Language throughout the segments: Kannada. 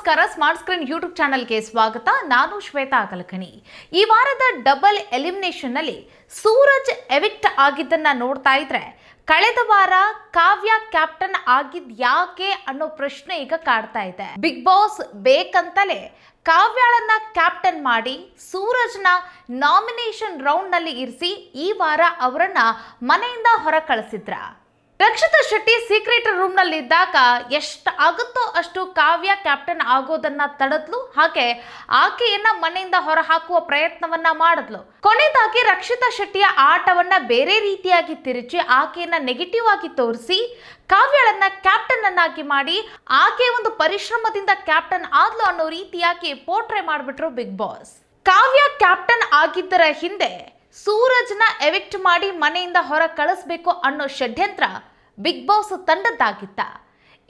ನಮಸ್ಕಾರ. ಸ್ಮಾರ್ಟ್ ಸ್ಕ್ರೀನ್ ಯೂಟ್ಯೂಬ್ ಚಾನಲ್ಗೆ ಸ್ವಾಗತ. ನಾನು ಶ್ವೇತಾ ಕಲಕಣಿ. ಈ ವಾರದ ಡಬಲ್ ಎಲಿಮಿನೇಷನ್ ನಲ್ಲಿ ಸೂರಜ್ ಎವಿಕ್ಟ್ ಆಗಿದ್ದನ್ನ ನೋಡ್ತಾ ಇದ್ರೆ ಕಳೆದ ವಾರ ಕಾವ್ಯ ಕ್ಯಾಪ್ಟನ್ ಆಗಿದ್ ಯಾಕೆ ಅನ್ನೋ ಪ್ರಶ್ನೆ ಈಗ ಕಾಡ್ತಾ ಇದೆ. ಬಿಗ್ ಬಾಸ್ ಬೇಕಂತಲೇ ಕಾವ್ಯಾಳನ್ನ ಕ್ಯಾಪ್ಟನ್ ಮಾಡಿ ಸೂರಜ್ನ ನಾಮಿನೇಷನ್ ರೌಂಡ್ ನಲ್ಲಿ ಇರಿಸಿ ಈ ವಾರ ಅವರನ್ನ ಮನೆಯಿಂದ ಹೊರ ಕಳಿಸಿದ್ರ. ರಕ್ಷಿತಾ ಶೆಟ್ಟಿ ಸೀಕ್ರೆಟ್ ರೂಮ್ ನಲ್ಲಿ ಇದ್ದಾಗ ಎಷ್ಟು ಆಗುತ್ತೋ ಅಷ್ಟು ಕಾವ್ಯ ಕ್ಯಾಪ್ಟನ್ ಆಗೋದನ್ನ ತಡೆದ್ಲು, ಹಾಗೆ ಆಕೆಯನ್ನ ಮನೆಯಿಂದ ಹೊರ ಹಾಕುವ ಪ್ರಯತ್ನವನ್ನ ಮಾಡಿದ್ಲು. ಕೊನೆಯದಾಗಿ ರಕ್ಷಿತಾ ಶೆಟ್ಟಿಯ ಆಟವನ್ನ ಬೇರೆ ರೀತಿಯಾಗಿ ತಿರುಚಿ ಆಕೆಯನ್ನ ನೆಗೆಟಿವ್ ಆಗಿ ತೋರಿಸಿ ಕಾವ್ಯಳನ್ನ ಕ್ಯಾಪ್ಟನ್ ಅನ್ನಾಗಿ ಮಾಡಿ ಆಕೆ ಒಂದು ಪರಿಶ್ರಮದಿಂದ ಕ್ಯಾಪ್ಟನ್ ಆದ್ಲು ಅನ್ನೋ ರೀತಿಯಾಗಿ ಪೋರ್ಟ್ರೇ ಮಾಡಿಬಿಟ್ರು ಬಿಗ್ ಬಾಸ್. ಕಾವ್ಯ ಕ್ಯಾಪ್ಟನ್ ಆಗಿದ್ದರ ಹಿಂದೆ ಸೂರಜ್ನ ಎವಿಕ್ಟ್ ಮಾಡಿ ಮನೆಯಿಂದ ಹೊರ ಕಳಿಸ್ಬೇಕು ಅನ್ನೋ ಷಡ್ಯಂತ್ರ ಬಿಗ್ ಬಾಸ್ ತಂಡದ್ದಾಗಿತ್ತ.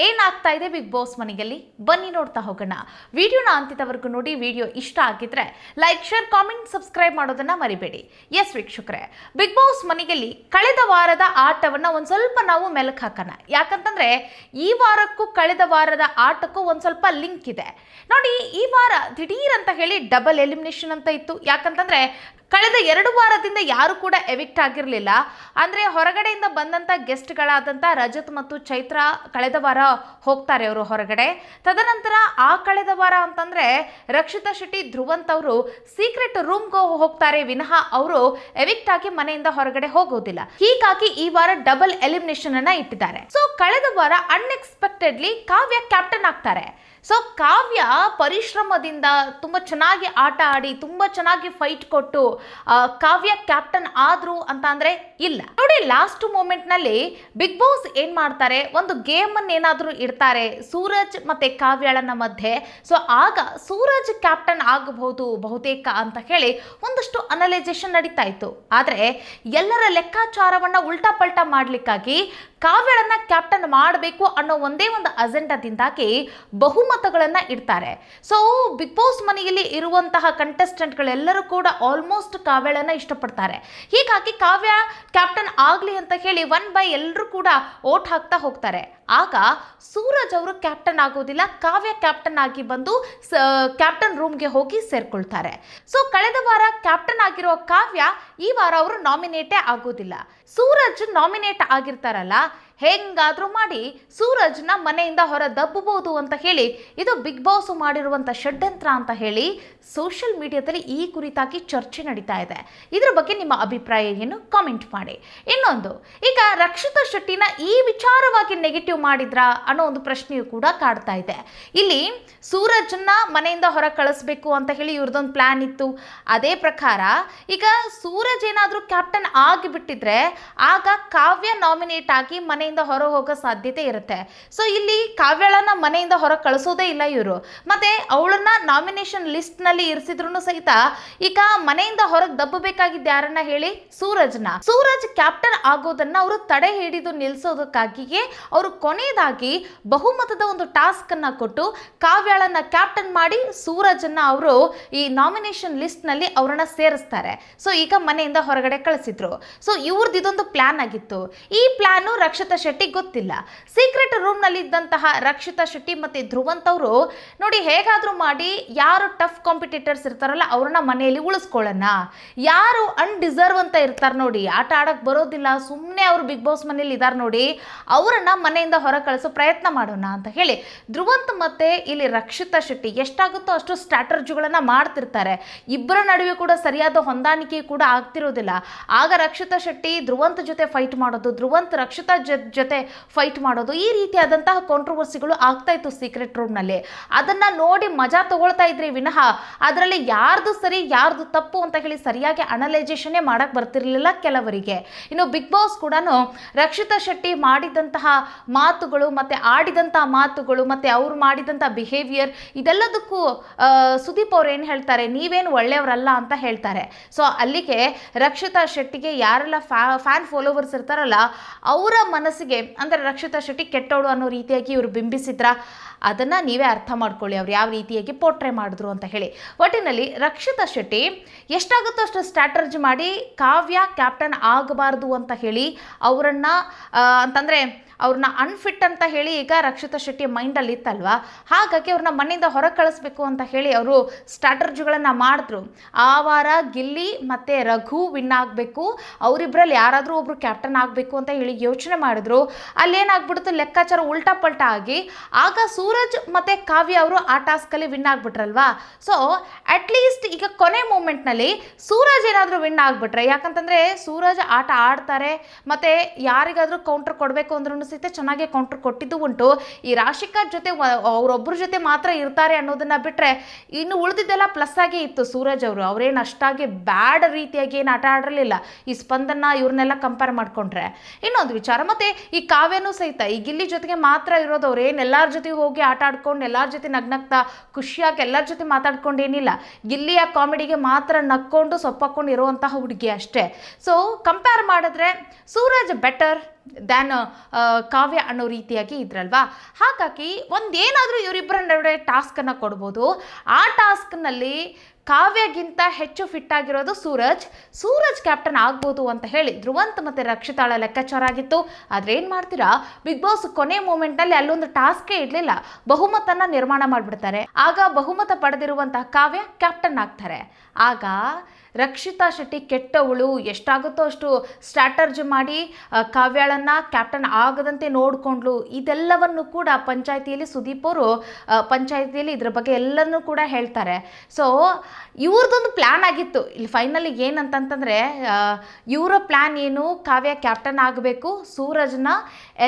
ಏನಾಗ್ತಾ ಇದೆ ಬಿಗ್ ಬಾಸ್ ಮನೆಯಲ್ಲಿ ಬನ್ನಿ ನೋಡ್ತಾ ಹೋಗೋಣ. ವಿಡಿಯೋನ ಅಂತ್ಯದವರೆಗೂ ನೋಡಿ. ವಿಡಿಯೋ ಇಷ್ಟ ಆಗಿದ್ರೆ ಲೈಕ್, ಶೇರ್, ಕಾಮೆಂಟ್, ಸಬ್ಸ್ಕ್ರೈಬ್ ಮಾಡೋದನ್ನ ಮರಿಬೇಡಿ. ಎಸ್ ವೀಕ್ಷಕರೇ, ಬಿಗ್ ಬಾಸ್ ಮನೆಯಲ್ಲಿ ಕಳೆದ ವಾರದ ಆಟವನ್ನ ಒಂದ್ ಸ್ವಲ್ಪ ನಾವು ಮೆಲುಕು ಹಾಕೋಣ. ಯಾಕಂತಂದ್ರೆ ಈ ವಾರಕ್ಕೂ ಕಳೆದ ವಾರದ ಆಟಕ್ಕೂ ಒಂದ್ ಸ್ವಲ್ಪ ಲಿಂಕ್ ಇದೆ ನೋಡಿ. ಈ ವಾರ ದಿಢೀರ್ ಅಂತ ಹೇಳಿ ಡಬಲ್ ಎಲಿಮಿನೇಷನ್ ಅಂತ ಇತ್ತು. ಯಾಕಂತಂದ್ರೆ ಕಳೆದ 2 ವಾರದಿಂದ ಯಾರು ಕೂಡ ಎವಿಕ್ಟ್ ಆಗಿರಲಿಲ್ಲ. ಅಂದರೆ ಹೊರಗಡೆಯಿಂದ ಬಂದಂಥ ಗೆಸ್ಟ್ಗಳಾದಂಥ ರಜತ್ ಮತ್ತು ಚೈತ್ರ ಕಳೆದ ವಾರ ಹೋಗ್ತಾರೆ ಅವರು ಹೊರಗಡೆ. ತದನಂತರ ಆ ಕಳೆದ ವಾರ ಅಂತಂದರೆ ರಕ್ಷಿತಾ ಶೆಟ್ಟಿ, ಧ್ರುವಂತ್ ಅವರು ಸೀಕ್ರೆಟ್ ರೂಮ್ಗೆ ಹೋಗ್ತಾರೆ ವಿನಃ ಅವರು ಎವಿಕ್ಟ್ ಆಗಿ ಮನೆಯಿಂದ ಹೊರಗಡೆ ಹೋಗೋದಿಲ್ಲ. ಹೀಗಾಗಿ ಈ ವಾರ ಡಬಲ್ ಎಲಿಮಿನೇಷನ್ ಅನ್ನ ಇಟ್ಟಿದ್ದಾರೆ. ಸೊ ಕಳೆದ ವಾರ ಅನ್ಎಕ್ಸ್ಪೆಕ್ಟೆಡ್ಲಿ ಕಾವ್ಯ ಕ್ಯಾಪ್ಟನ್ ಆಗ್ತಾರೆ. ಸೊ ಕಾವ್ಯ ಪರಿಶ್ರಮದಿಂದ ತುಂಬ ಚೆನ್ನಾಗಿ ಆಟ ಆಡಿ ತುಂಬ ಚೆನ್ನಾಗಿ ಫೈಟ್ ಕೊಟ್ಟು ಕಾವ್ಯ ಕ್ಯಾಪ್ಟನ್ ಆದ್ರು ಅಂತ ಅಂದ್ರೆ ಇಲ್ಲ ನೋಡಿ. ಲಾಸ್ಟ್ ಮೂಮೆಂಟ್ ನಲ್ಲಿ ಬಿಗ್ ಬಾಸ್ ಏನ್ ಮಾಡ್ತಾರೆ, ಒಂದು ಗೇಮ್ ಅನ್ನು ಏನಾದ್ರೂ ಇಡ್ತಾರೆ ಸೂರಜ್ ಮತ್ತೆ ಕಾವ್ಯಾಳನ ಮಧ್ಯೆ. ಸೊ ಆಗ ಸೂರಜ್ ಕ್ಯಾಪ್ಟನ್ ಆಗಬಹುದು ಬಹುತೇಕ ಅಂತ ಹೇಳಿ ಒಂದಷ್ಟು ಅನಲೈಸೇಷನ್ ನಡೀತಾ ಇತ್ತು. ಆದ್ರೆ ಎಲ್ಲರ ಲೆಕ್ಕಾಚಾರವನ್ನ ಉಲ್ಟಾ ಪಲ್ಟಾ ಮಾಡ್ಲಿಕ್ಕಾಗಿ ಕಾವ್ಯಾಳನ್ನ ಕ್ಯಾಪ್ಟನ್ ಮಾಡಬೇಕು ಅನ್ನೋ ಒಂದೇ ಒಂದು ಅಜೆಂಡಾದಿಂದಾಗಿ ಬಹುಮತಗಳನ್ನ ಇಡ್ತಾರೆ. ಸೊ ಬಿಗ್ ಬಾಸ್ ಮನೆಯಲ್ಲಿ ಇರುವಂತಹ ಕಂಟೆಸ್ಟೆಂಟ್ಗಳೆಲ್ಲರೂ ಕೂಡ ಆಲ್ಮೋಸ್ಟ್ ಕಾವ್ಯಾಳನ್ನ ಇಷ್ಟಪಡ್ತಾರೆ. ಹೀಗಾಗಿ ಕಾವ್ಯ ಕ್ಯಾಪ್ಟನ್ ಆಗ್ಲಿ ಅಂತ ಹೇಳಿ 1 by ಎಲ್ಲರೂ ಕೂಡ ಓಟ್ ಹಾಕ್ತಾ ಹೋಗ್ತಾರೆ. ಆಗ ಸೂರಜ್ ಅವರು ಕ್ಯಾಪ್ಟನ್ ಆಗೋದಿಲ್ಲ, ಕಾವ್ಯ ಕ್ಯಾಪ್ಟನ್ ಆಗಿ ಬಂದು ಕ್ಯಾಪ್ಟನ್ ರೂಮ್ಗೆ ಹೋಗಿ ಸೇರ್ಕೊಳ್ತಾರೆ. ಸೊ ಕಳೆದ ವಾರ ಕ್ಯಾಪ್ಟನ್ ಆಗಿರೋ ಕಾವ್ಯ ಈ ವಾರ ಅವರು ನಾಮಿನೇಟೇ ಆಗೋದಿಲ್ಲ. ಸೂರಜ್ ನಾಮಿನೇಟ್ ಆಗಿರ್ತಾರಲ್ಲ, ಹೆಂಗಾದ್ರೂ ಮಾಡಿ ಸೂರಜ್ನ ಮನೆಯಿಂದ ಹೊರ ದಬ್ಬಬಹುದು ಅಂತ ಹೇಳಿ ಇದು ಬಿಗ್ ಬಾಸ್ ಮಾಡಿರುವಂಥ ಷಡ್ಯಂತ್ರ ಅಂತ ಹೇಳಿ ಸೋಷಿಯಲ್ ಮೀಡಿಯಾದಲ್ಲಿ ಈ ಕುರಿತಾಗಿ ಚರ್ಚೆ ನಡೀತಾ ಇದೆ. ಇದ್ರ ಬಗ್ಗೆ ನಿಮ್ಮ ಅಭಿಪ್ರಾಯ ಏನು ಕಾಮೆಂಟ್ ಮಾಡಿ. ಇನ್ನೊಂದು, ಈಗ ರಕ್ಷಿತಾ ಶೆಟ್ಟಿನ ಈ ವಿಚಾರವಾಗಿ ನೆಗೆಟಿವ್ ಮಾಡಿದ್ರಾ ಅನ್ನೋ ಒಂದು ಪ್ರಶ್ನೆಯು ಕೂಡ ಕಾಡ್ತಾ ಇದೆ. ಇಲ್ಲಿ ಸೂರಜ್ನ ಮನೆಯಿಂದ ಹೊರ ಕಳಿಸ್ಬೇಕು ಅಂತ ಹೇಳಿ ಇವ್ರದೊಂದು ಪ್ಲಾನ್ ಇತ್ತು. ಅದೇ ಪ್ರಕಾರ ಈಗ ಸೂರಜ್ ಏನಾದರೂ ಕ್ಯಾಪ್ಟನ್ ಆಗಿಬಿಟ್ಟಿದ್ರೆ ಆಗ ಕಾವ್ಯ ನಾಮಿನೇಟ್ ಆಗಿ ಮನೆಯಿಂದ ಹೊರ ಹೋಗೋ ಸಾಧ್ಯತೆ ಇರುತ್ತೆ. ಸೊ ಇಲ್ಲಿ ಕಾವ್ಯಾಳನ್ನ ಮನೆಯಿಂದ ಹೊರ ಕಳಿಸೋದೇ ಇಲ್ಲ ಇವರು. ಮತ್ತೆ ಅವಳನ್ನ ನಾಮಿನೇಷನ್ ಲಿಸ್ಟ್ ನಲ್ಲಿ ಇರಿಸಿದ್ರು ಸಹಿತ ಈಗ ಮನೆಯಿಂದ ಹೊರಗೆ ದಬ್ಬಬೇಕಾಗಿದ್ದ ಯಾರನ್ನ ಹೇಳಿ, ಸೂರಜ್ನ. ಸೂರಜ್ ಕ್ಯಾಪ್ಟನ್ ಆಗೋದನ್ನ ಅವರು ತಡೆ ಹಿಡಿದು ನಿಲ್ಲಿಸೋದಕ್ಕಾಗಿಯೇ ಅವರು ಕೊನೆಯದಾಗಿ ಬಹುಮತದ ಒಂದು ಟಾಸ್ಕ್ ಅನ್ನ ಕೊಟ್ಟು ಕಾವ್ಯಾಳನ್ನ ಕ್ಯಾಪ್ಟನ್ ಮಾಡಿ ಸೂರಜ್ನ ಅವರು ಈ ನಾಮಿನೇಷನ್ ಲಿಸ್ಟ್ ನಲ್ಲಿ ಅವರನ್ನ ಸೇರಿಸ್ತಾರೆ. ಸೊ ಈಗ ಮನೆಯಿಂದ ಹೊರಗಡೆ ಕಳಿಸಿದ್ರು. ಸೊ ಇವ್ರದ್ದು ಇದೊಂದು ಪ್ಲಾನ್ ಆಗಿತ್ತು. ಈ ಪ್ಲಾನು ರಕ್ಷಿತಾ ಶೆಟ್ಟಿ ಗೊತ್ತಿಲ್ಲ. ಸೀಕ್ರೆಟ್ ರೂಮ್ ನಲ್ಲಿ ಇದ್ದಂತಹ ರಕ್ಷಿತಾ ಶೆಟ್ಟಿ ಮತ್ತೆ ಧ್ರುವಂತ್ ಅವರು ನೋಡಿ ಹೇಗಾದ್ರೂ ಮಾಡಿ ಯಾರು ಟಫ್ ಕಾಂಪಿಟೇಟರ್ಸ್ ಇರ್ತಾರಲ್ಲ ಅವ್ರನ್ನ ಮನೆಯಲ್ಲಿ ಉಳಿಸ್ಕೊಳ್ಳೋಣ, ಯಾರು ಅನ್ಡಿಸರ್ವ್ ಅಂತ ಇರ್ತಾರೆ ನೋಡಿ, ಆಟ ಆಡಕ್ ಬರೋದಿಲ್ಲ, ಸುಮ್ಮನೆ ಅವ್ರು ಬಿಗ್ ಬಾಸ್ ಮನೇಲಿ ಇದಾರೆ ನೋಡಿ, ಅವರನ್ನ ಮನೆಯಿಂದ ಹೊರ ಕಳಿಸೋ ಪ್ರಯತ್ನ ಮಾಡೋಣ ಅಂತ ಹೇಳಿ ಧ್ರುವಂತ್ ಮತ್ತೆ ಇಲ್ಲಿ ರಕ್ಷಿತಾ ಶೆಟ್ಟಿ ಎಷ್ಟಾಗುತ್ತೋ ಅಷ್ಟು ಸ್ಟ್ರಾಟರ್ಜಿಗಳನ್ನ ಮಾಡ್ತಿರ್ತಾರೆ. ಇಬ್ಬರ ನಡುವೆ ಕೂಡ ಸರಿಯಾದ ಹೊಂದಾಣಿಕೆ ಕೂಡ ಆಗ್ತಿರೋದಿಲ್ಲ. ಆಗ ರಕ್ಷಿತಾ ಶೆಟ್ಟಿ ಧ್ರುವಂತ್ ಜೊತೆ ಫೈಟ್ ಮಾಡೋದು, ಧ್ರುವಂತ್ ರಕ್ಷಿತಾ ಜೊತೆ ಫೈಟ್ ಮಾಡೋದು, ಈ ರೀತಿಯಾದಂತಹ ಕಾಂಟ್ರವರ್ಸಿಗಳು ಆಗ್ತಾ ಇತ್ತು ಸೀಕ್ರೆಟ್ ರೂಮ್ ನಲ್ಲಿ. ಅದನ್ನ ನೋಡಿ ಮಜಾ ತಗೊಳ್ತಾ ಇದ್ರಿ ವಿನಃ ಅದರಲ್ಲಿ ಯಾರ್ದು ಸರಿ ಯಾರ್ದು ತಪ್ಪು ಅಂತ ಹೇಳಿ ಸರಿಯಾಗಿ ಅನಲೈಸೇಷನ್ ಮಾಡಕ್ ಬರ್ತಿರ್ಲಿಲ್ಲ ಕೆಲವರಿಗೆ. ಇನ್ನು ಬಿಗ್ ಬಾಸ್ ಕೂಡ ರಕ್ಷಿತಾ ಶೆಟ್ಟಿ ಮಾಡಿದಂತಹ ಮಾತುಗಳು ಮತ್ತೆ ಆಡಿದಂತಹ ಮಾತುಗಳು ಮತ್ತೆ ಅವ್ರು ಮಾಡಿದಂತಹ ಬಿಹೇವಿಯರ್ ಇದೆಲ್ಲದಕ್ಕೂ ಸುದೀಪ್ ಅವ್ರು ಏನು ಹೇಳ್ತಾರೆ, ನೀವೇನು ಒಳ್ಳೆಯವರಲ್ಲ ಅಂತ ಹೇಳ್ತಾರೆ. ಸೊ ಅಲ್ಲಿಗೆ ರಕ್ಷಿತಾ ಶೆಟ್ಟಿಗೆ ಯಾರೆಲ್ಲ ಫ್ಯಾನ್ ಫಾಲೋವರ್ಸ್ ಇರ್ತಾರಲ್ಲ ಅವರ ಮನಸ್ಸು ಮನಸ್ಸಿಗೆ ಅಂದರೆ ರಕ್ಷಿತಾ ಶೆಟ್ಟಿ ಕೆಟ್ಟವಳು ಅನ್ನೋ ರೀತಿಯಾಗಿ ಇವರು ಬಿಂಬಿಸಿದ್ರ, ಅದನ್ನು ನೀವೇ ಅರ್ಥ ಮಾಡ್ಕೊಳ್ಳಿ ಅವ್ರು ಯಾವ ರೀತಿಯಾಗಿ ಪೋರ್ಟ್ರೇ ಮಾಡಿದ್ರು ಅಂತ ಹೇಳಿ. ಒಟ್ಟಿನಲ್ಲಿ ರಕ್ಷಿತಾ ಶೆಟ್ಟಿ ಎಷ್ಟಾಗುತ್ತೋ ಅಷ್ಟು ಸ್ಟ್ರಾಟರ್ಜಿ ಮಾಡಿ ಕಾವ್ಯ ಕ್ಯಾಪ್ಟನ್ ಆಗಬಾರ್ದು ಅಂತ ಹೇಳಿ ಅವರನ್ನು ಅಂತಂದರೆ ಅವ್ರನ್ನ ಅನ್ಫಿಟ್ ಅಂತ ಹೇಳಿ ಈಗ ರಕ್ಷಿತಾ ಶೆಟ್ಟಿ ಮೈಂಡಲ್ಲಿ ಇತ್ತಲ್ವ, ಹಾಗಾಗಿ ಅವ್ರನ್ನ ಮನೆಯಿಂದ ಹೊರಗೆ ಕಳಿಸ್ಬೇಕು ಅಂತ ಹೇಳಿ ಅವರು ಸ್ಟ್ರಾಟರ್ಜಿಗಳನ್ನು ಮಾಡಿದ್ರು. ಆ ವಾರ ಗಿಲ್ಲಿ ಮತ್ತು ರಘು ವಿನ್ ಆಗಬೇಕು, ಅವರಿಬ್ಬರಲ್ಲಿ ಯಾರಾದರೂ ಒಬ್ಬರು ಕ್ಯಾಪ್ಟನ್ ಆಗಬೇಕು ಅಂತ ಹೇಳಿ ಯೋಚನೆ ಮಾಡಿದ್ರು. ಅಲ್ಲೇನಾಗ್ಬಿಡ್ತು, ಲೆಕ್ಕಾಚಾರ ಉಲ್ಟಾ ಪಲ್ಟಾ ಆಗಿ ಆಗ ಸೂರಜ್ ಮತ್ತು ಕಾವ್ಯ ಅವರು ಆ ಟಾಸ್ಕಲ್ಲಿ ವಿನ್ ಆಗಿಬಿಟ್ರಲ್ವಾ. ಸೊ ಅಟ್ಲೀಸ್ಟ್ ಈಗ ಕೊನೆ ಮೂಮೆಂಟ್ನಲ್ಲಿ ಸೂರಜ್ ಏನಾದರೂ ವಿನ್ ಆಗಿಬಿಟ್ರೆ, ಯಾಕಂತಂದರೆ ಸೂರಜ್ ಆಟ ಆಡ್ತಾರೆ ಮತ್ತು ಯಾರಿಗಾದರೂ ಕೌಂಟರ್ ಕೊಡಬೇಕು ಅಂದ್ರೂ ಸಹಿತ ಚೆನ್ನಾಗಿ ಕೌಂಟರ್ ಕೊಟ್ಟಿದ್ದು ಉಂಟು. ಈ ರಾಶಿಕಾ ಜೊತೆ ಅವರೊಬ್ಬರ ಜೊತೆ ಮಾತ್ರ ಇರ್ತಾರೆ ಅನ್ನೋದನ್ನ ಬಿಟ್ಟರೆ ಇನ್ನು ಉಳಿದಿದ್ದೆಲ್ಲ ಪ್ಲಸ್ ಆಗೇ ಇತ್ತು. ಸೂರಜ್ ಅವರೇನು ಅಷ್ಟಾಗಿ ಬ್ಯಾಡ್ ರೀತಿಯಾಗಿ ಏನು ಆಟ ಆಡಿರಲಿಲ್ಲ ಈ ಸ್ಪಂದನ ಇವ್ರನ್ನೆಲ್ಲ ಕಂಪೇರ್ ಮಾಡಿಕೊಂಡ್ರೆ. ಇನ್ನೊಂದು ವಿಚಾರ, ಮತ್ತು ಈ ಕಾವ್ಯನೂ ಸಹಿತ ಈ ಗಿಲ್ಲಿ ಜೊತೆಗೆ ಮಾತ್ರ ಇರೋದು, ಅವ್ರೇನು ಎಲ್ಲರ ಜೊತೆಗೆ ಹೋಗಿ ಆಟ ಆಡ್ಕೊಂಡು ಎಲ್ಲರ ಜೊತೆ ನಗ್ನಗ್ತಾ ಖುಷಿಯಾಗಿ ಎಲ್ಲರ ಜೊತೆ ಮಾತಾಡ್ಕೊಂಡು ಏನಿಲ್ಲ, ಗಿಲ್ಲಿಯ ಕಾಮಿಡಿಗೆ ಮಾತ್ರ ನಕ್ಕೊಂಡು ಸೊಪ್ಪಾಕೊಂಡು ಇರುವಂತಹ ಹುಡುಗಿ ಅಷ್ಟೇ. ಸೊ ಕಂಪೇರ್ ಮಾಡಿದ್ರೆ ಸೂರಜ್ ಬೆಟರ್ ದ್ಯಾನ್ ಕಾವ್ಯ ಅನ್ನೋ ರೀತಿಯಾಗಿ ಇದ್ರಲ್ವಾ. ಹಾಗಾಗಿ ಒಂದೇನಾದರೂ ಇವರಿಬ್ಬರ ನಡುವೆ ಟಾಸ್ಕನ್ನು ಕೊಡ್ಬೋದು. ಆ ಟಾಸ್ಕ್ನಲ್ಲಿ ಕಾವ್ಯಗಿಂತ ಹೆಚ್ಚು ಫಿಟ್ ಆಗಿರೋದು ಸೂರಜ್ ಕ್ಯಾಪ್ಟನ್ ಆಗ್ಬೋದು ಅಂತ ಹೇಳಿ ಧ್ರುವಂತ್ ಮತ್ತು ರಕ್ಷಿತಾಳ ಲೆಕ್ಕಾಚಾರ ಆಗಿತ್ತು. ಆದರೆ ಏನು ಮಾಡ್ತೀರಾ, ಬಿಗ್ ಬಾಸ್ ಕೊನೆ ಮೂಮೆಂಟ್ನಲ್ಲಿ ಅಲ್ಲೊಂದು ಟಾಸ್ಕೇ ಇಡಲಿಲ್ಲ, ಬಹುಮತನ ನಿರ್ಮಾಣ ಮಾಡಿಬಿಡ್ತಾರೆ. ಆಗ ಬಹುಮತ ಪಡೆದಿರುವಂತಹ ಕಾವ್ಯ ಕ್ಯಾಪ್ಟನ್ ಆಗ್ತಾರೆ. ಆಗ ರಕ್ಷಿತಾ ಶೆಟ್ಟಿ ಕೆಟ್ಟವಳು, ಎಷ್ಟಾಗುತ್ತೋ ಅಷ್ಟು ಸ್ಟ್ರಾಟರ್ಜಿ ಮಾಡಿ ಕಾವ್ಯಳನ್ನು ಕ್ಯಾಪ್ಟನ್ ಆಗದಂತೆ ನೋಡಿಕೊಂಡ್ಲು. ಇದೆಲ್ಲವನ್ನು ಕೂಡ ಪಂಚಾಯಿತಿಯಲ್ಲಿ ಸುದೀಪ್ ಅವರು ಪಂಚಾಯಿತಿಯಲ್ಲಿ ಇದ್ರ ಬಗ್ಗೆ ಎಲ್ಲನೂ ಕೂಡ ಹೇಳ್ತಾರೆ. ಸೊ ಇವ್ರದ್ದೊಂದು ಪ್ಲ್ಯಾನ್ ಆಗಿತ್ತು ಇಲ್ಲಿ ಫೈನಲಿ ಏನಂತಂತಂದರೆ, ಇವರ ಪ್ಲ್ಯಾನ್ ಏನು, ಕಾವ್ಯ ಕ್ಯಾಪ್ಟನ್ ಆಗಬೇಕು, ಸೂರಜ್ನ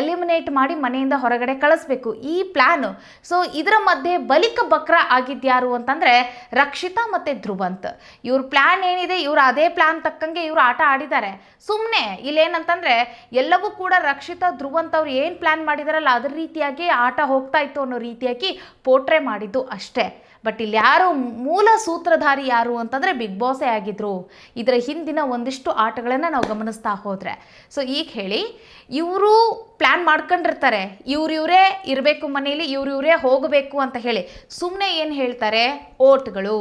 ಎಲಿಮಿನೇಟ್ ಮಾಡಿ ಮನೆಯಿಂದ ಹೊರಗಡೆ ಕಳಿಸ್ಬೇಕು, ಈ ಪ್ಲ್ಯಾನು. ಸೊ ಇದರ ಮಧ್ಯೆ ಬಲಿಕ ಬಕ್ರ ಆಗಿದ್ಯಾರು ಅಂತಂದರೆ ರಕ್ಷಿತಾ ಮತ್ತು ಧ್ರುವಂತ್. ಇವ್ರ ಪ್ಲ್ಯಾನ್ ಏನಿದೆ, ಇವರು ಅದೇ ಪ್ಲ್ಯಾನ್ ತಕ್ಕಂಗೆ ಇವರು ಆಟ ಆಡಿದ್ದಾರೆ. ಸುಮ್ಮನೆ ಇಲ್ಲೇನಂತಂದರೆ ಎಲ್ಲವೂ ಕೂಡ ರಕ್ಷಿತಾ ಧ್ರುವಂತ್ ಅವ್ರು ಏನು ಪ್ಲ್ಯಾನ್ ಮಾಡಿದಾರಲ್ಲ ಅದ್ರ ರೀತಿಯಾಗಿ ಆಟ ಹೋಗ್ತಾ ಇತ್ತು ಅನ್ನೋ ರೀತಿಯಾಗಿ ಪೋರ್ಟ್ರೇ ಮಾಡಿದ್ದು ಅಷ್ಟೇ. ಬಟ್ ಇಲ್ಲಿ ಯಾರು ಮೂಲ ಸೂತ್ರಧಾರಿ ಯಾರು ಅಂತಂದರೆ ಬಿಗ್ ಬಾಸೇ ಆಗಿದ್ರು. ಇದರ ಹಿಂದಿನ ಒಂದಿಷ್ಟು ಆಟಗಳನ್ನು ನಾವು ಗಮನಿಸ್ತಾ ಹೋದರೆ, ಸೊ ಈಗ ಹೇಳಿ ಇವರು ಪ್ಲ್ಯಾನ್ ಮಾಡ್ಕೊಂಡಿರ್ತಾರೆ, ಇವರೇ ಇರಬೇಕು ಮನೆಯಲ್ಲಿ, ಇವರೇ ಹೋಗಬೇಕು ಅಂತ ಹೇಳಿ. ಸುಮ್ಮನೆ ಏನು ಹೇಳ್ತಾರೆ, ಓಟ್ಗಳು,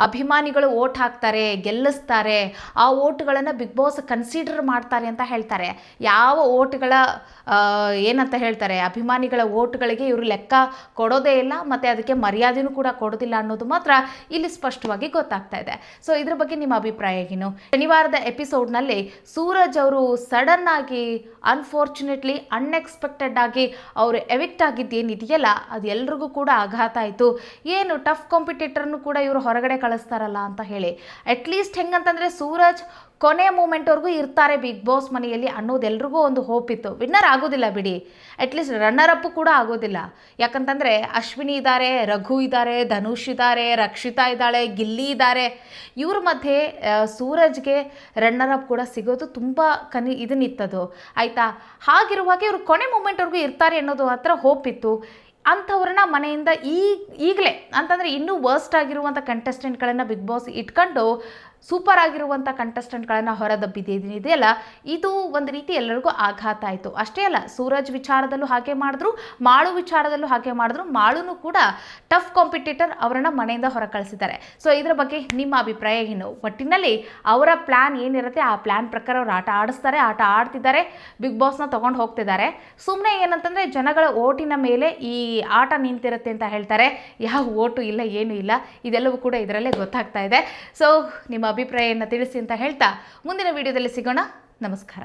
ಅಭಿಮಾನಿಗಳು ಓಟ್ ಹಾಕ್ತಾರೆ, ಗೆಲ್ಲಿಸ್ತಾರೆ, ಆ ಓಟ್ಗಳನ್ನು ಬಿಗ್ ಬಾಸ್ ಕನ್ಸಿಡರ್ ಮಾಡ್ತಾರೆ ಅಂತ ಹೇಳ್ತಾರೆ. ಯಾವ ಓಟ್ಗಳ ಏನಂತ ಹೇಳ್ತಾರೆ, ಅಭಿಮಾನಿಗಳ ಓಟ್ಗಳಿಗೆ ಇವರು ಲೆಕ್ಕ ಕೊಡೋದೇ ಇಲ್ಲ ಮತ್ತು ಅದಕ್ಕೆ ಮರ್ಯಾದೆನೂ ಕೂಡ ಕೊಡೋದಿಲ್ಲ ಅನ್ನೋದು ಮಾತ್ರ ಇಲ್ಲಿ ಸ್ಪಷ್ಟವಾಗಿ ಗೊತ್ತಾಗ್ತಾ ಇದೆ. ಸೊ ಇದ್ರ ಬಗ್ಗೆ ನಿಮ್ಮ ಅಭಿಪ್ರಾಯ ಏನು? ಶನಿವಾರದ ಎಪಿಸೋಡ್ನಲ್ಲಿ ಸೂರಜ್ ಅವರು ಸಡನ್ ಆಗಿ ಅನ್ಫಾರ್ಚುನೇಟ್ಲಿ ಅನ್ಎಕ್ಸ್ಪೆಕ್ಟೆಡ್ ಆಗಿ ಅವರು ಎವಿಕ್ಟ್ ಆಗಿದ್ದೇನಿದೆಯಲ್ಲ ಅದು ಎಲ್ರಿಗೂ ಕೂಡ ಆಘಾತ ಆಯಿತು. ಏನು ಟಫ್ ಕಾಂಪಿಟೇಟರ್ನು ಕೂಡ ಇವರು ಹೊರಗಡೆ ಕಳಿಸ್ತಾರಲ್ಲ ಅಂತ ಹೇಳಿ. ಅಟ್ಲೀಸ್ಟ್ ಹೆಂಗಂತಂದರೆ ಸೂರಜ್ ಕೊನೆ ಮೂಮೆಂಟ್ವರೆಗೂ ಇರ್ತಾರೆ ಬಿಗ್ ಬಾಸ್ ಮನೆಯಲ್ಲಿ ಅನ್ನೋದೆಲ್ರಿಗೂ ಒಂದು ಹೋಪ್ ಇತ್ತು. ವಿನ್ನರ್ ಆಗೋದಿಲ್ಲ ಬಿಡಿ, ಅಟ್ಲೀಸ್ಟ್ ರನ್ನರ್ ಅಪ್ ಕೂಡ ಆಗೋದಿಲ್ಲ. ಯಾಕಂತಂದರೆ ಅಶ್ವಿನಿ ಇದ್ದಾರೆ, ರಘು ಇದ್ದಾರೆ, ಧನುಷ್ ಇದ್ದಾರೆ, ರಕ್ಷಿತಾ ಇದ್ದಾಳೆ, ಗಿಲ್ಲಿ ಇದ್ದಾರೆ. ಇವ್ರ ಮಧ್ಯೆ ಸೂರಜ್ಗೆ ರನ್ನರ್ ಅಪ್ ಕೂಡ ಸಿಗೋದು ತುಂಬ ಇದನ್ನಿತ್ತದು ಆಯಿತಾ. ಹಾಗಿರುವಾಗ ಇವರು ಕೊನೆ ಮೂಮೆಂಟ್ವರೆಗೂ ಇರ್ತಾರೆ ಅನ್ನೋದು ಹತ್ರ ಹೋಪ್ ಇತ್ತು. ಅಂಥವ್ರನ್ನ ಮನೆಯಿಂದ ಈಗಲೇ ಅಂತಂದರೆ ಇನ್ನೂ ವರ್ಸ್ಟ್ ಆಗಿರುವಂಥ ಕಂಟೆಸ್ಟೆಂಟ್ಗಳನ್ನು ಬಿಗ್ ಬಾಸ್ ಇಟ್ಕೊಂಡು ಸೂಪರ್ ಆಗಿರುವಂಥ ಕಂಟೆಸ್ಟೆಂಟ್ಗಳನ್ನು ಹೊರದಬ್ಬಿದ್ದೇನಿದೆಯಲ್ಲ, ಇದು ಒಂದು ರೀತಿ ಎಲ್ಲರಿಗೂ ಆಘಾತ ಆಯಿತು. ಅಷ್ಟೇ ಅಲ್ಲ, ಸೂರಜ್ ವಿಚಾರದಲ್ಲೂ ಹಾಗೆ ಮಾಡಿದ್ರು, ಮಾಳು ವಿಚಾರದಲ್ಲೂ ಹಾಗೆ ಮಾಡಿದ್ರು. ಮಾಳುನೂ ಕೂಡ ಟಫ್ ಕಾಂಪಿಟೇಟರ್, ಅವರನ್ನು ಮನೆಯಿಂದ ಹೊರ ಕಳಿಸಿದ್ದಾರೆ. ಸೊ ಇದರ ಬಗ್ಗೆ ನಿಮ್ಮ ಅಭಿಪ್ರಾಯ ಏನು? ಒಟ್ಟಿನಲ್ಲಿ ಅವರ ಪ್ಲ್ಯಾನ್ ಏನಿರುತ್ತೆ ಆ ಪ್ಲ್ಯಾನ್ ಪ್ರಕಾರ ಅವ್ರು ಆಟ ಆಡಿಸ್ತಾರೆ, ಆಟ ಆಡ್ತಿದ್ದಾರೆ, ಬಿಗ್ ಬಾಸ್ನ ತೊಗೊಂಡು ಹೋಗ್ತಿದ್ದಾರೆ. ಸುಮ್ಮನೆ ಏನಂತಂದರೆ ಜನಗಳ ಓಟಿನ ಮೇಲೆ ಈ ಆಟ ನಿಂತಿರುತ್ತೆ ಅಂತ ಹೇಳ್ತಾರೆ. ಯಾವ ಓಟು ಇಲ್ಲ, ಏನೂ ಇಲ್ಲ, ಇದೆಲ್ಲವೂ ಕೂಡ ಇದರಲ್ಲೇ ಗೊತ್ತಾಗ್ತಾ ಇದೆ. ಸೊ ನಿಮ್ಮ ಅಭಿಪ್ರಾಯವನ್ನು ತಿಳಿಸಿ ಅಂತ ಹೇಳ್ತಾ ಮುಂದಿನ ವಿಡಿಯೋದಲ್ಲಿ ಸಿಗೋಣ. ನಮಸ್ಕಾರ.